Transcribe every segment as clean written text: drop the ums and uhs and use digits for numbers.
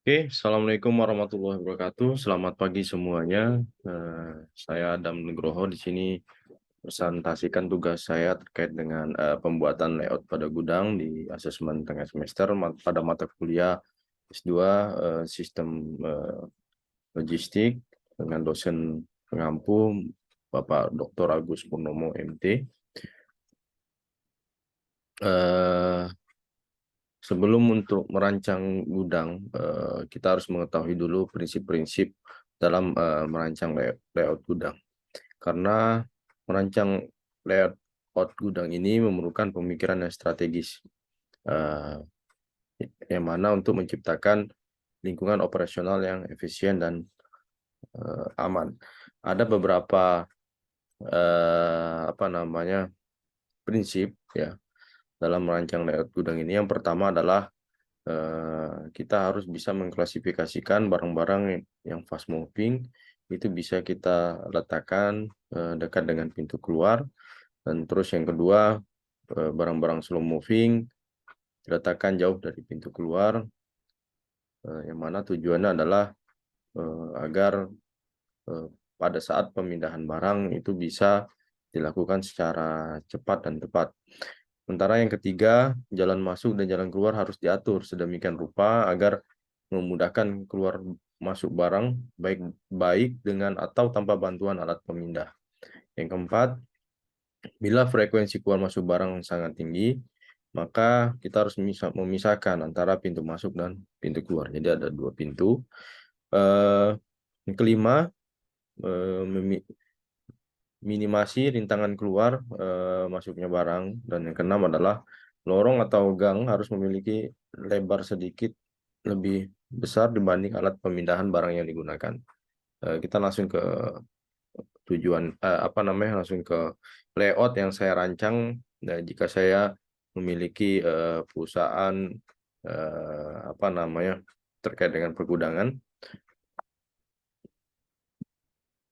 Oke, Assalamualaikum warahmatullahi wabarakatuh. Selamat pagi semuanya. Saya Adam Nugroho di sini presentasikan tugas saya terkait dengan pembuatan layout pada gudang di asesmen tengah semester pada mata kuliah S2 Sistem Logistik dengan dosen pengampu Bapak Dr. Agus Purnomo MT. Eh, Sebelum untuk merancang gudang, kita harus mengetahui dulu prinsip-prinsip dalam merancang layout gudang. Karena merancang layout gudang ini memerlukan pemikiran yang strategis, eh, yang mana untuk menciptakan lingkungan operasional yang efisien dan aman. Ada beberapa apa namanya prinsip ya dalam merancang layout gudang ini. Yang pertama adalah kita harus bisa mengklasifikasikan barang-barang yang fast moving itu bisa kita letakkan dekat dengan pintu keluar, dan terus yang kedua barang-barang slow moving diletakkan jauh dari pintu keluar, yang mana tujuannya adalah agar eh, pada saat pemindahan barang itu bisa dilakukan secara cepat dan tepat. Sementara yang ketiga, jalan masuk dan jalan keluar harus diatur sedemikian rupa agar memudahkan keluar masuk barang baik baik dengan atau tanpa bantuan alat pemindah. Yang keempat, bila frekuensi keluar masuk barang sangat tinggi, maka kita harus memisahkan antara pintu masuk dan pintu keluar. Jadi ada dua pintu. Yang kelima, minimasi rintangan keluar masuknya barang, dan yang keenam adalah lorong atau gang harus memiliki lebar sedikit lebih besar dibanding alat pemindahan barang yang digunakan. Kita langsung ke tujuan apa namanya langsung ke layout yang saya rancang. Nah, jika saya memiliki perusahaan apa namanya terkait dengan pergudangan.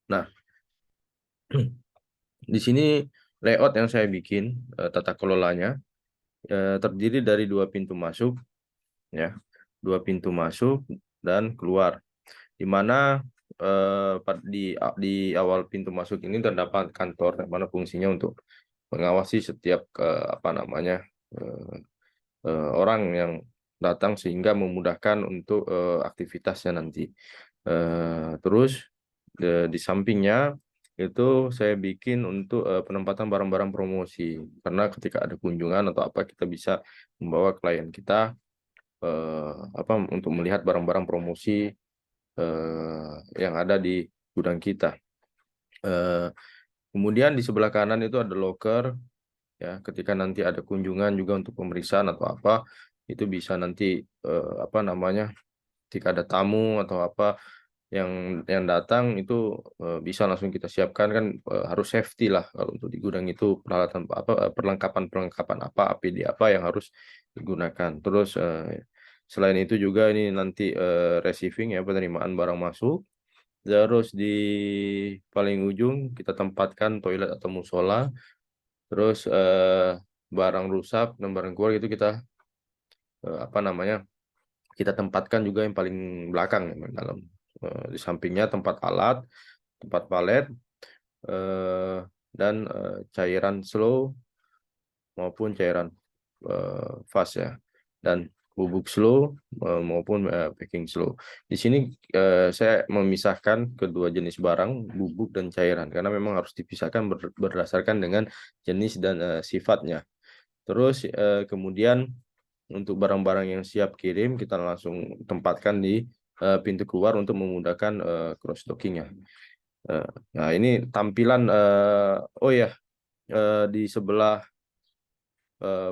Nah, di sini layout yang saya bikin tata kelolanya terdiri dari dua pintu masuk, ya, dua pintu masuk dan keluar, di mana di awal pintu masuk ini terdapat kantor, yang mana fungsinya untuk mengawasi setiap apa namanya orang yang datang sehingga memudahkan untuk aktivitasnya nanti. Terus di sampingnya itu saya bikin untuk penempatan barang-barang promosi, karena ketika ada kunjungan atau apa kita bisa membawa klien kita apa untuk melihat barang-barang promosi yang ada di gudang kita. Eh, Kemudian di sebelah kanan itu ada locker, ya, ketika nanti ada kunjungan juga untuk pemeriksaan atau apa itu bisa nanti apa namanya jika ada tamu atau apa yang datang itu bisa langsung kita siapkan, kan harus safety lah kalau untuk di gudang itu, peralatan apa perlengkapan apa APD apa yang harus digunakan. Terus selain itu juga ini nanti receiving, ya, penerimaan barang masuk. Terus di paling ujung kita tempatkan toilet atau musola. Terus barang rusak dan barang keluar itu kita apa namanya kita tempatkan juga yang paling belakang, ya, dalam. Di sampingnya tempat alat, tempat palet, eh, dan cairan slow maupun cairan fast, ya, dan bubuk slow maupun packing slow. Di sini saya memisahkan kedua jenis barang, bubuk dan cairan, karena memang harus dipisahkan berdasarkan dengan jenis dan sifatnya. Terus kemudian untuk barang-barang yang siap kirim kita langsung tempatkan di pintu keluar untuk memudahkan cross dockingnya. Nah, ini tampilan oh ya, di sebelah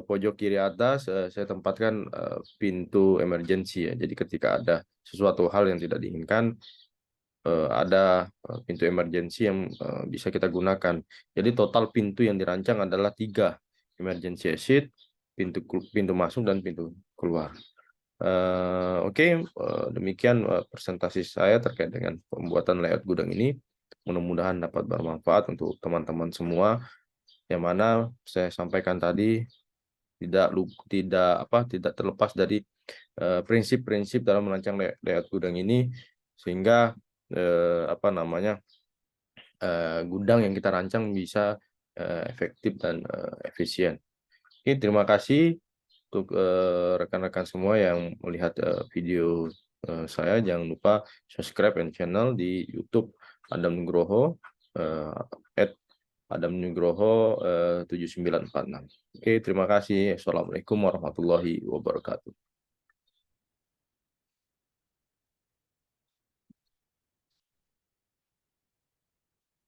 pojok kiri atas saya tempatkan pintu emergency, ya. Jadi ketika ada sesuatu hal yang tidak diinginkan, ada pintu emergency yang bisa kita gunakan. Jadi total pintu yang dirancang adalah 3: emergency exit, pintu masuk, dan pintu keluar. Oke, demikian presentasi saya terkait dengan pembuatan layout gudang ini. Mudah-mudahan dapat bermanfaat untuk teman-teman semua. Yang mana saya sampaikan tadi tidak terlepas dari prinsip-prinsip dalam merancang layout gudang ini sehingga gudang yang kita rancang bisa efektif dan efisien. Oke, terima kasih untuk rekan-rekan semua yang melihat video saya. Jangan lupa subscribe channel di YouTube Adam Nugroho @Adam Nugroho 7946. Oke, terima kasih. Assalamualaikum warahmatullahi wabarakatuh.